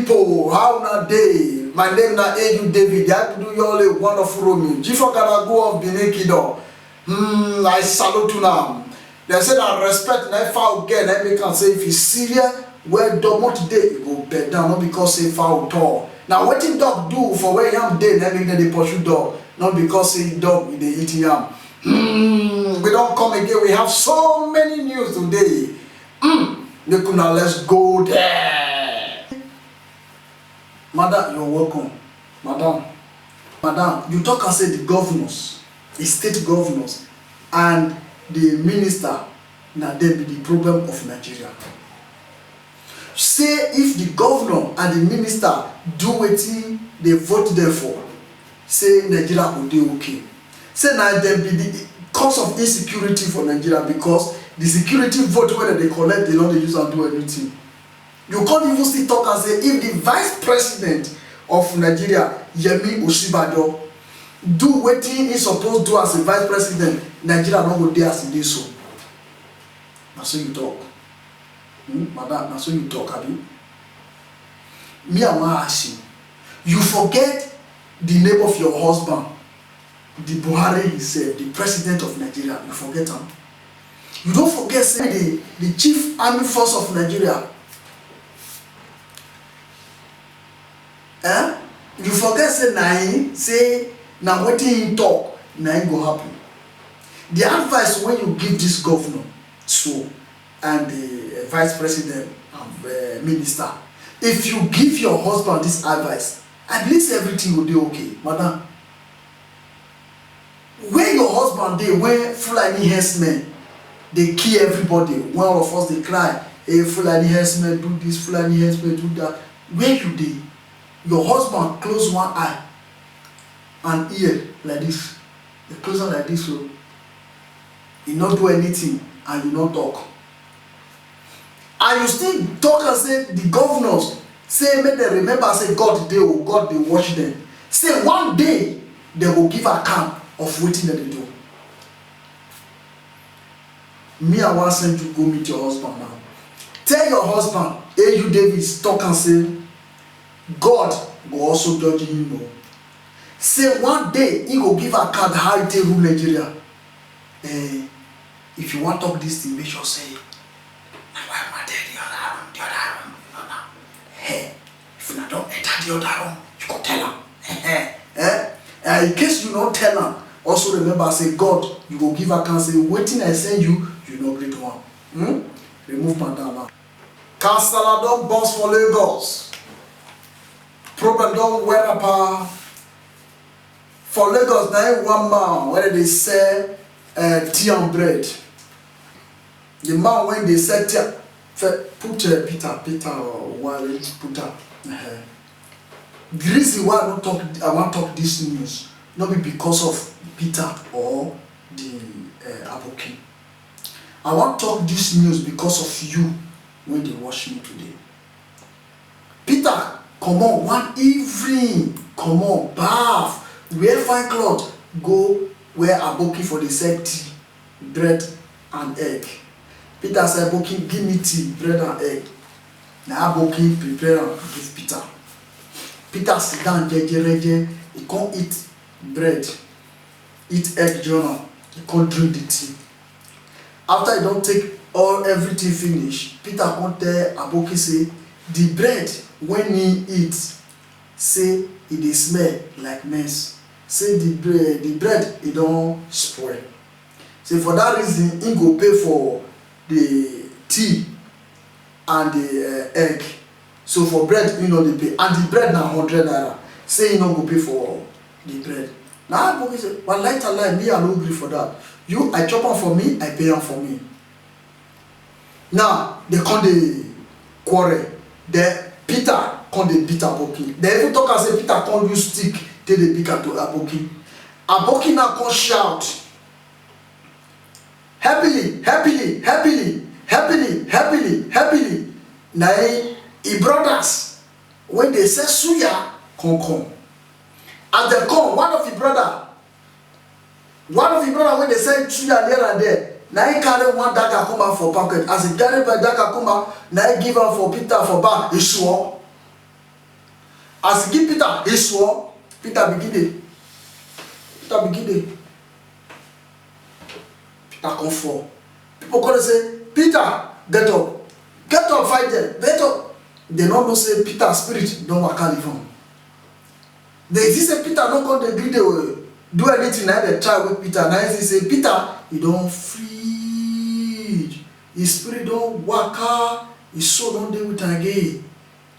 people, how na day? My name na Edu David. I do you all a wonderful roaming. Jifo Kanago of Benin Kingdom. I salute you now. They say that respect na foul again. I make can say if you serious, well done. What today you go bed down, not because say foul tall. Now what did dog do for where yam day? Let me they pursue dog, not because say dog they eat yam. We don't come again. We have so many news today. Now let's go there. Madam, you're welcome. Madam, you talk and say the governors, the state governors, and the minister, now they be the problem of Nigeria. Say if the governor and the minister do wetin they vote there for, say Nigeria will do okay. Say now there be the cause of insecurity for Nigeria because the security vote whether they collect, they don't use and do anything. You can't even still talk and say if the vice president of Nigeria, Yemi Osinbajo, do wetin he supposed do as a vice president, Nigeria not go there as he did so. Now so you talk. Madam, now so you talk, abi? Me I want to ask you forget the name of your husband, the Buhari himself, the president of Nigeria, you forget him. You don't forget say the chief army force of Nigeria. You forget say now wetin he talk, na him go happen. The advice when you give this governor so and the vice president and minister, if you give your husband this advice, at least everything will be okay, madam. Where your husband dey, when Fulani herdsmen they kill everybody, one of us they cry, hey Fulani herdsmen do this, Fulani herdsmen do that. Where you dey, your husband close one eye and ear like this, they close am like this, so he not do anything and you not talk. And you still talk and say the governors say make them remember say God they watch them. Say one day they will give account of wetin that they do. Me I want send you go meet your husband now. Tell your husband, Edu Davis talk and say God go also judge him. No. Say one day he go give account how he take rule Nigeria. If you want to talk this thing, make sure say if you don't enter the other room, you go tell him. In case you don't tell him, also remember say God, you go give account say waiting I send you, you know great one. Remove madam now. Councillor don boss for Lagos. Problem don wear up for Lagos. Now one man where they sell tea and bread. The man when they sell tea. Put Peter or Wale Peter. The reason why I want to talk this news not be because of Peter or the Aboki. I want to talk this news because of you when they watch me today. Peter, come on, one evening, come on, bath, wear fine cloth, go where Aboki for the same tea, bread and egg. Peter said, Aboki, give me tea, bread and egg. Now Aboki prepare and give Peter. Peter sit down, jeje, he can't eat bread, eat egg journal, he can't drink the tea. After he don't take everything finish, Peter can't tell Aboki say, the bread when he eats, say it dey smell like mess. Say the bread it don't spoil. Say for that reason, he go pay for the tea and the egg. So for bread, you know they pay, and the bread now 100 naira. Say you no go pay for the bread. Now Aboki say, well, lie, me I no agree for that. You, I chop am for me, I pay am for me. Now they come the quarrel. The Peter come the beat Aboki. They even talk and say Peter come use stick till they pick up to Aboki. Aboki now come shout. Happily. Now he brothers when they say suya come. As they come, one of the brother when they say suya here and there, now he carry one dagger come out for pocket. As he carry by dagger come out, now he give am for Peter for back. He swore. As he give Peter, he swore. Peter begin dey. Peter come fall. People come say, Peter, get up, fight them, get up. They no know say Peter spirit don waka leave am. They see say Peter no come dey gree dey do anything. Na dey try with Peter. Na he say Peter, he don free. His spirit don waka. His soul don dey with am again.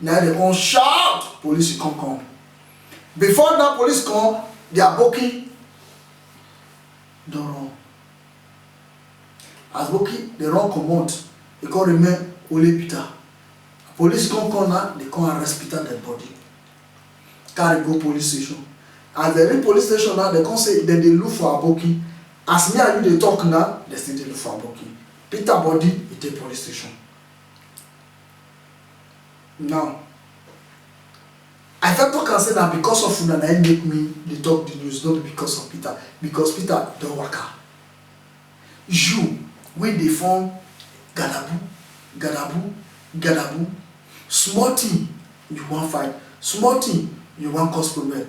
Na they come shout. Police come. Before that police come, they are Aboki don run. As Aboki they run comot, e come remain only Peter. Police come now, they come arrest Peter dead body. Carry go police station. As they reach police station now, they come say dem dey look for Aboki. As me and you dey talk now, they still dey look for Aboki. Peter body e dey police station. Now, I felt talk and say that because of una na make me dey talk the news, not because of Peter. Because Peter don waka. You wey dey form gadabu, small thing you wan fight, small thing you wan cause problem.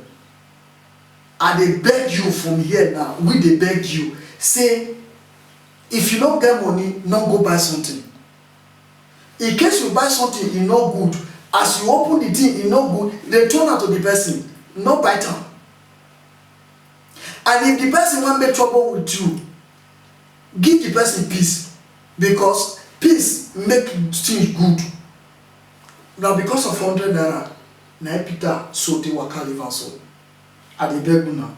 I dey beg you from here now, we dey beg you, say if you no get money, no go buy something. In case you buy something e no good, as you open the thing e no good, dey turn am to the person, no bite am. And if the person wan make trouble with you, give the person peace, because peace make things good. Now because of 100 naira, na Peter so dey waka leave am so. I dey beg una.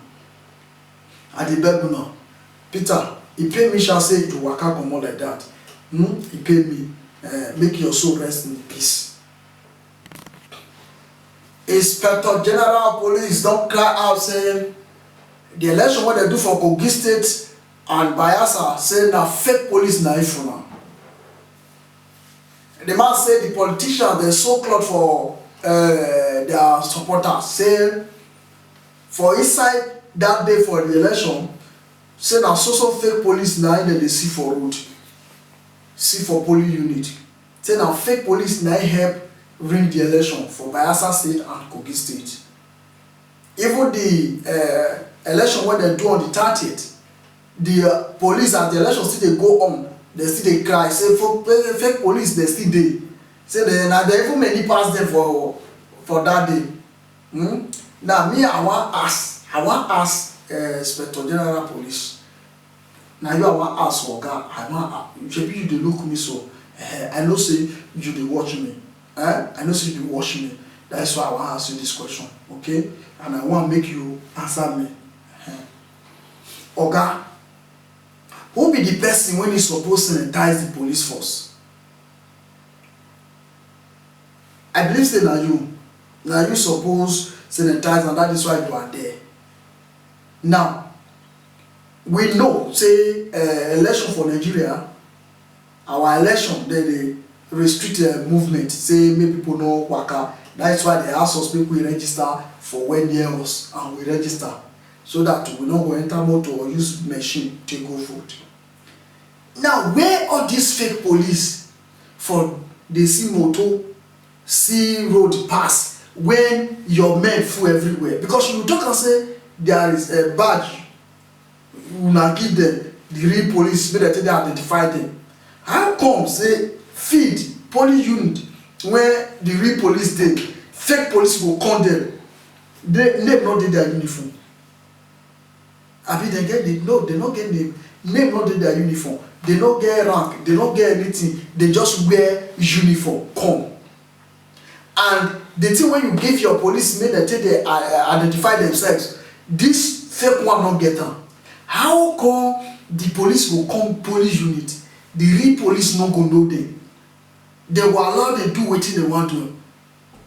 Peter, he pay me shall say to waka comot like that. He pay me. Make your soul rest in peace. Inspector General of Police don cry out saying the election wey dem do for Kogi State and Bayelsa say na fake police na if una. The man say the politicians dey sow cloth for their supporters, say for inside that day for the election, say na so fake police na dem dey see for road, see for polling unit. Say na fake police na help ring the election for Bayelsa State and Kogi State. Even the election wey dem do on the 30th, the police as the election still dey go on, dem still dey cry say fake police dem still dey. Say na dem even many pass dem for that day. Now me I wan ask Inspector General Police. Na you I wan ask oga, shebi you dey look me so. I know say you dey watch me. I know say you dey watch me. That's why I wan ask you this question, okay? And I wan make you answer me. Oga, who be the person when he suppose sanitize the police force? I believe say na you. Na you suppose sanitize, and that is why you are there. Now, we know say election for Nigeria, our election they restrict movement, say make people no waka. That's why they ask us make we register for when near us, and we register so that we no go enter motor or use machine to go vote. Now where all these fake police for dey see motor, see road pass when your men full everywhere? Because you talk and say there is a badge, una give them the real police make dem take dey identify them. How come say feed polling unit where the real police dey, fake police go come there, name no dey their uniform? Abi dem get the no, they no get name no dey their uniform, they no get rank, they no get anything, they just wear uniform come. And the thing when you give your police make dem take dey identify themselves, this fake one no get am. How come the police go come police unit, the real police no go know them? They will allow them do wetin they want to.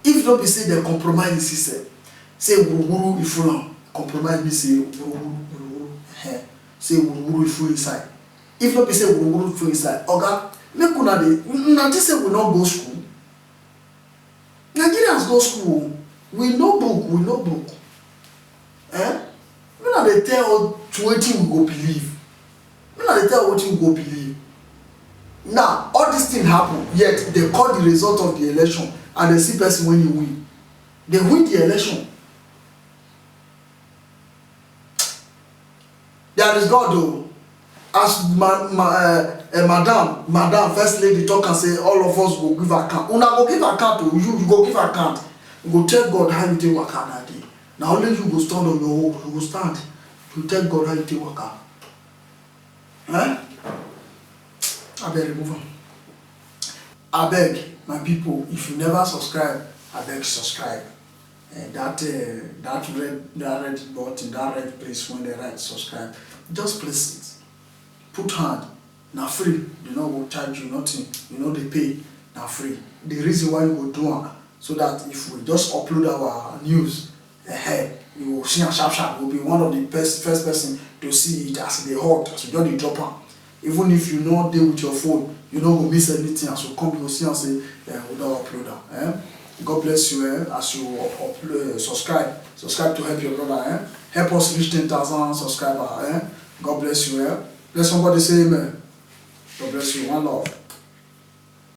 If no be say they compromise the system, say wuruwuru ifuna compromise me, say wuruwuru say wuruwuru ifu inside. If no be say wuruwuru ifu inside, oga make una dey una think say we no go school. Nigerians go school, we no book. Una dey tell wetin we go believe. Una dey tell wetin we go believe. Now all these things happen, yet they call the result of the election and they see person when he win. They win the election. There is God though. As madam first lady talk and say all of us go give account. Una go give account to you go give account. You go tell God how you take waka that day. Na only you go stand on your own. You go stand. You tell God how you take waka. Abeg remove am. Abeg my people, if you never subscribe, abeg subscribe. That red button, that red place when they write subscribe, just press it. Put hand, na free. You know go charge you nothing. You know they pay, na free. The reason why we go do it, so that if we just upload our news ahead, you will see am sharp. You will be one of the first person to see it as they hot, as you just dey drop am. Even if you no dey with your phone, you no go miss anything. As you come, you go see am say we don upload am. God bless you as you upload, subscribe to help your brother. Help us reach 10,000 subscribers. God bless you. Let somebody say amen. God bless you. One love.